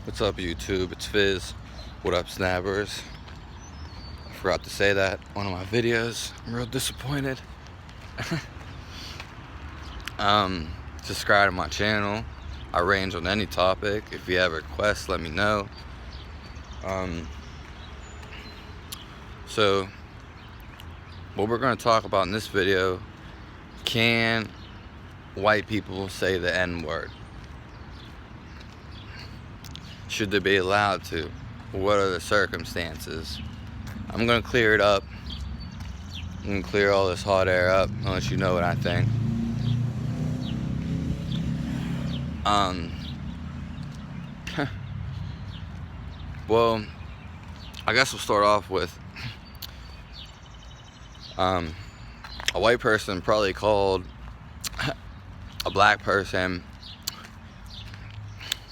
What's up, YouTube? It's Fizz. What up, Snappers? I forgot to say that in one of my videos. I'm real disappointed. Subscribe to my channel. I range on any topic. If you have requests, let me know. So what we're going to talk about in this video: can white people say the N-word? Should they be allowed to? What are the circumstances? I'm going to clear it up. I'm going to clear all this hot air up and let you know what I think. Well, I guess we'll start off with a white person probably called a black person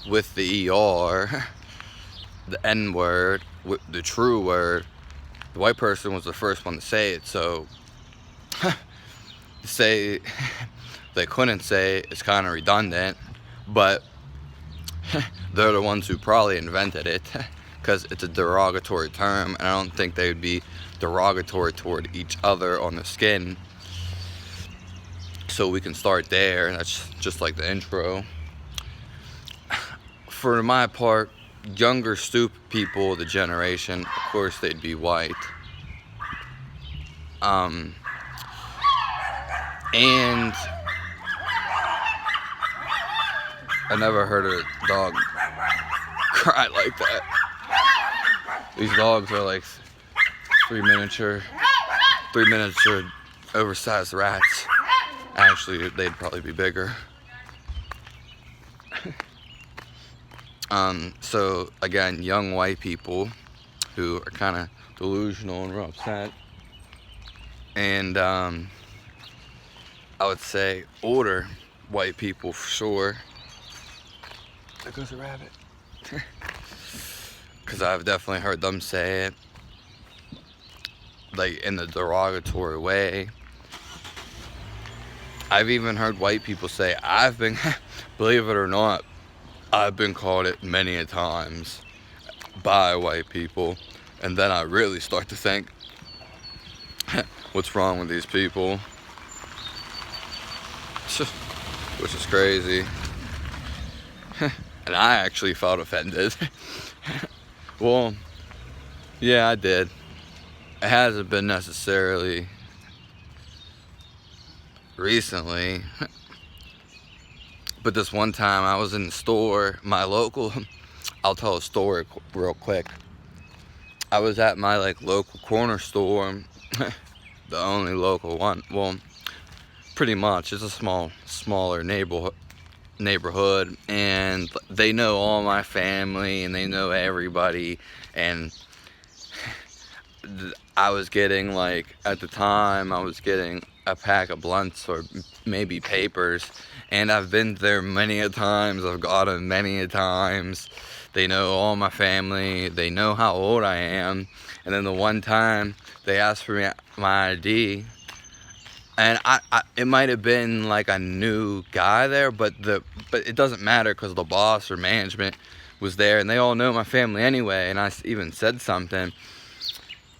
with the ER the N-word, the true word. The white person was the first one to say it, so to say they couldn't say it's kind of redundant, but they're the ones who probably invented it, because it's a derogatory term, and I don't think they would be derogatory toward each other on the skin. So we can start there. That's just like the intro. For my part, younger, stupid people of the generation, of course they'd be white. And I never heard a dog cry like that. These dogs are like three miniature oversized rats. Actually, they'd probably be bigger. So again, young white people who are kind of delusional and real upset. And I would say older white people for sure. There goes a rabbit. Because I've definitely heard them say it, like, in the derogatory way. I've even heard white people say, believe it or not, I've been called it many a times by white people. And then I really start to think, what's wrong with these people? Which is crazy. And I actually felt offended. Well, yeah, I did. It hasn't been necessarily recently, but this one time I was in the store, my local, I'll tell a story real quick. I was at my local corner store, the only local one. Well, pretty much, it's a smaller neighborhood, and they know all my family and they know everybody. And I was getting, at the time I was getting a pack of blunts or maybe papers, and I've been there many a times. I've got them many a times. They know all my family, they know how old I am. And then the one time they asked for my ID, and it might have been a new guy there, but it doesn't matter, because the boss or management was there, and they all know my family anyway. And I even said something,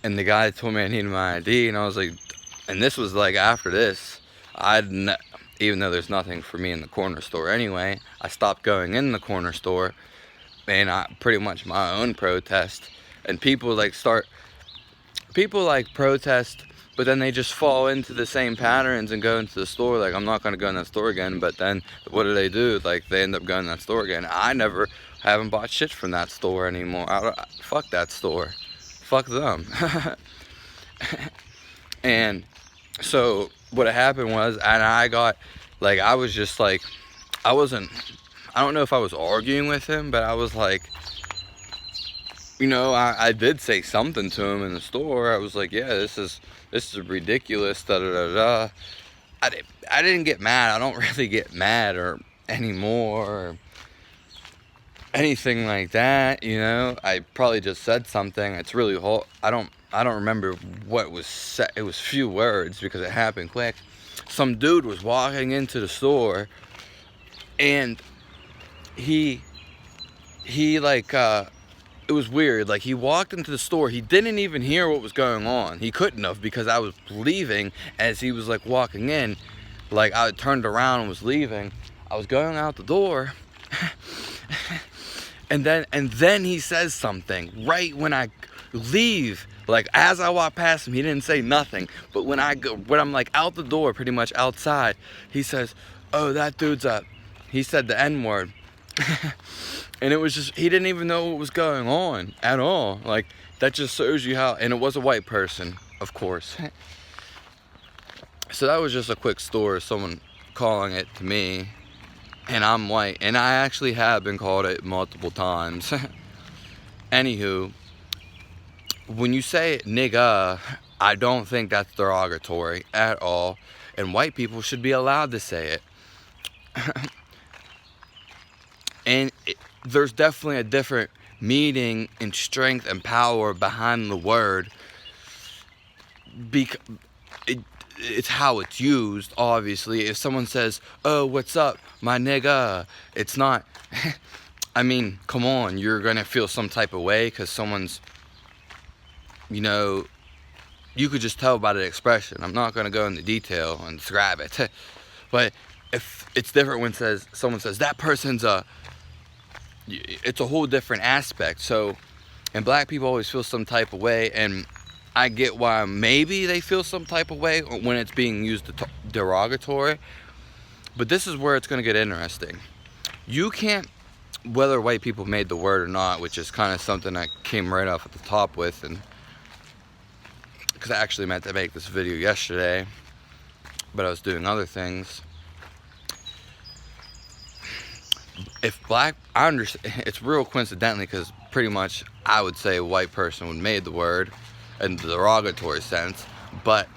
and the guy told me I needed my ID, and I was like, and this was after this, even though there's nothing for me in the corner store anyway, I stopped going in the corner store, and pretty much my own protest. And people protest, but then they just fall into the same patterns and go into the store. I'm not going to go in that store again. But then what do? They end up going to that store again. I haven't bought shit from that store anymore. Fuck that store. Fuck them. And so what happened was, and I got, I was just I don't know if I was arguing with him, but I was I did say something to him in the store. I was like, yeah, this is ridiculous, da da da da. I didn't get mad. I don't really get mad anymore or anything like that, I probably just said something. It's really hot. I don't remember what was said. It was few words because it happened quick. Some dude was walking into the store, and he he like it was weird. Like, he walked into the store, he didn't even hear what was going on. He couldn't have, because I was leaving as he was like walking in. Like, I turned around and was leaving. I was going out the door. and then he says something right when I leave. Like, as I walk past him, he didn't say nothing. But when I'm like out the door, pretty much outside, he says, "Oh, that dude's up." He said the N-word. And it was just, he didn't even know what was going on at all. Like, that just shows you how, and it was a white person, of course. So that was just a quick story, someone calling it to me, and I'm white, and I actually have been called it multiple times. Anywho, when you say nigga, I don't think that's derogatory at all, and white people should be allowed to say it. And there's definitely a different meaning and strength and power behind the word. It's how it's used, obviously. If someone says, "Oh, what's up, my nigga," it's not, I mean, come on, you're gonna feel some type of way because someone's, you know, you could just tell by the expression. I'm not gonna go into detail and describe it. But if it's different when someone says, "That person's it's a whole different aspect." So, and black people always feel some type of way, and I get why maybe they feel some type of way when it's being used derogatory. But this is where it's going to get interesting. You can't, whether white people made the word or not, which is kind of something I came right off at the top with, and because I actually meant to make this video yesterday, but I was doing other things. I understand, it's real coincidentally, because pretty much I would say a white person would made the word in the derogatory sense, but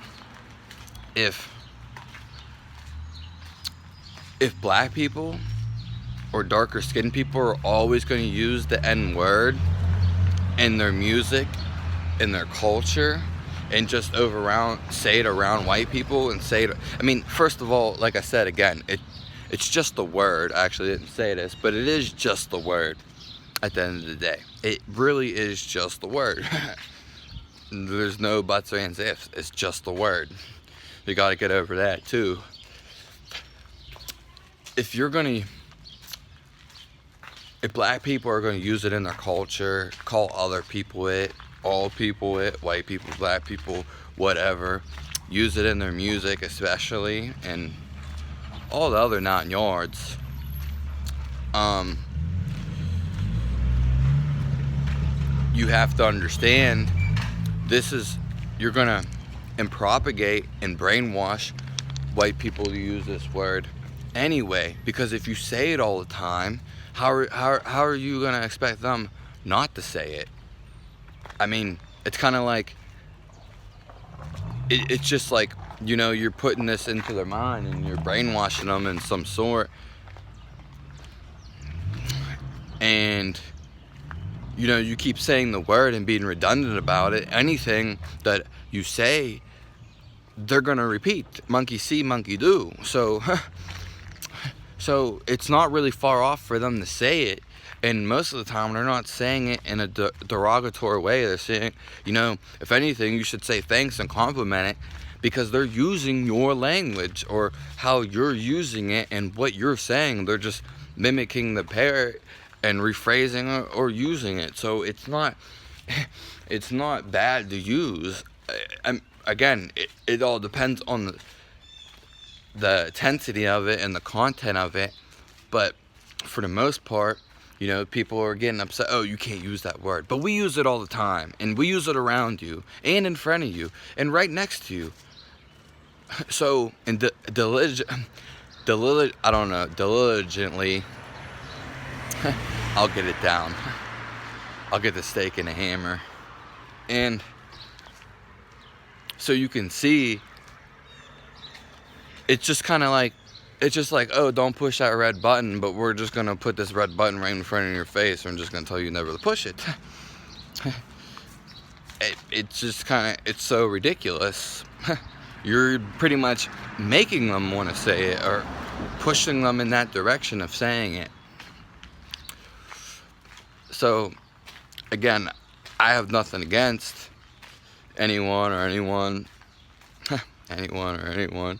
if black people or darker skinned people are always going to use the N-word in their music, in their culture, and just say it around white people, and say it, I mean, first of all, like I said again, it's just the word. I actually didn't say this, but it is just the word at the end of the day. It really is just the word. There's no buts or ands, ifs. It's just the word. You got to get over that too. If black people are going to use it in their culture, call other people it, all people it, white people, black people, whatever, use it in their music especially, and all the other 9 yards. You have to understand, you're gonna propagate and brainwash white people to use this word anyway, because if you say it all the time, how are you gonna expect them not to say it? I mean, it's kind of like, it's just like, you know, you're putting this into their mind and you're brainwashing them in some sort. And, you know, you keep saying the word and being redundant about it. Anything that you say, they're going to repeat. Monkey see, monkey do. So it's not really far off for them to say it. And most of the time, they're not saying it in a derogatory way. They're saying, you know, if anything, you should say thanks and compliment it, because they're using your language or how you're using it and what you're saying. They're just mimicking the parrot and rephrasing or using it. So it's not bad to use. Again, it all depends on the intensity of it and the content of it. But for the most part, you know, people are getting upset. Oh, you can't use that word. But we use it all the time. And we use it around you and in front of you and right next to you. So, and diligently, I'll get it down. I'll get the steak and a hammer. And so you can see, it's just kind of like, it's just like, oh, don't push that red button, but we're just going to put this red button right in front of your face, and I'm just going to tell you never to push it. It's just kind of, it's so ridiculous. You're pretty much making them want to say it, or pushing them in that direction of saying it. So again, I have nothing against anyone or anyone. Anyone or anyone.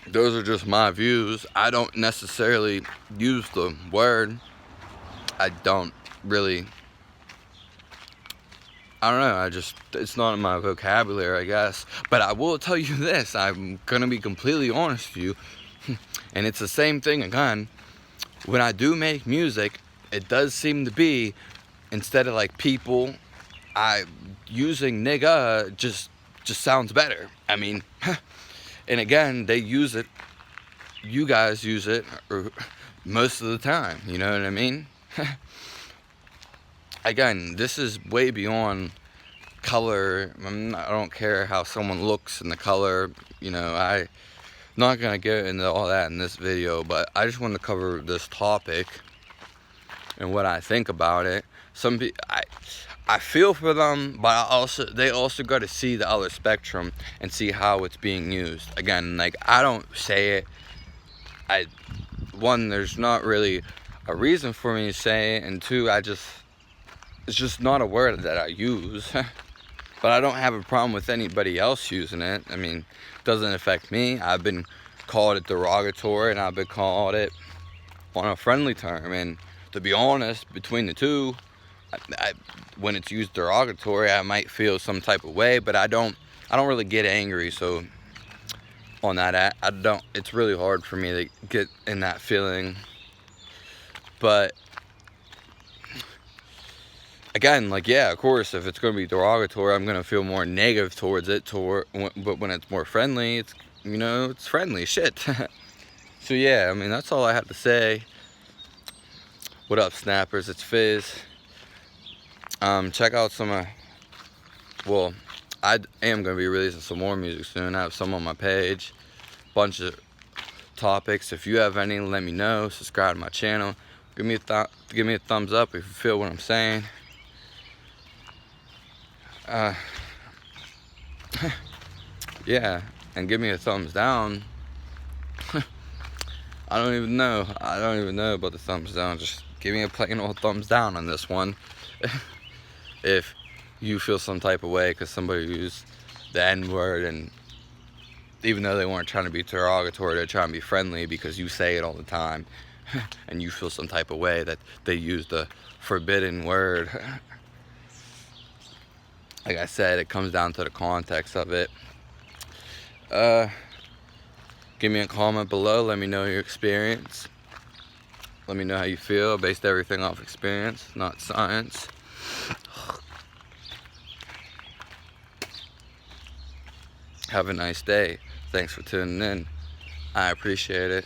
Those are just my views. I don't necessarily use the word. I don't really, I don't know, it's not in my vocabulary, I guess. But I will tell you this, I'm gonna be completely honest with you, and it's the same thing again. When I do make music, it does seem to be, instead of like people, using nigga just sounds better. I mean, and again, they use it, you guys use it most of the time, you know what I mean? Again, this is way beyond color. I don't care how someone looks in the color, you know. I'm not gonna get into all that in this video, but I just want to cover this topic and what I think about it. Some people, I feel for them, but they also got to see the other spectrum and see how it's being used. Again, like, I don't say it. One, there's not really a reason for me to say it, and two, it's just not a word that I use. But I don't have a problem with anybody else using it. I mean, it doesn't affect me. I've been called it derogatory, and I've been called it on a friendly term. And to be honest, between the two, when it's used derogatory, I might feel some type of way, but I don't really get angry. So on that, it's really hard for me to get in that feeling. But again, like, yeah, of course, if it's going to be derogatory, I'm going to feel more negative towards it. But when it's more friendly, it's, you know, it's friendly shit. So yeah, I mean, that's all I have to say. What up, snappers? It's Fizz. Check out some well, I am going to be releasing some more music soon. I have some on my page, bunch of topics. If you have any, let me know. Subscribe to my channel. Give me a thumbs up if you feel what I'm saying. Yeah, and give me a thumbs down. I don't even know about the thumbs down. Just give me a plain old thumbs down on this one. If you feel some type of way because somebody used the N-word, and even though they weren't trying to be derogatory, they're trying to be friendly because you say it all the time, and you feel some type of way that they used the forbidden word. Like I said, it comes down to the context of it. Give me a comment below. Let me know your experience. Let me know how you feel. I based everything off experience, not science. Have a nice day. Thanks for tuning in. I appreciate it.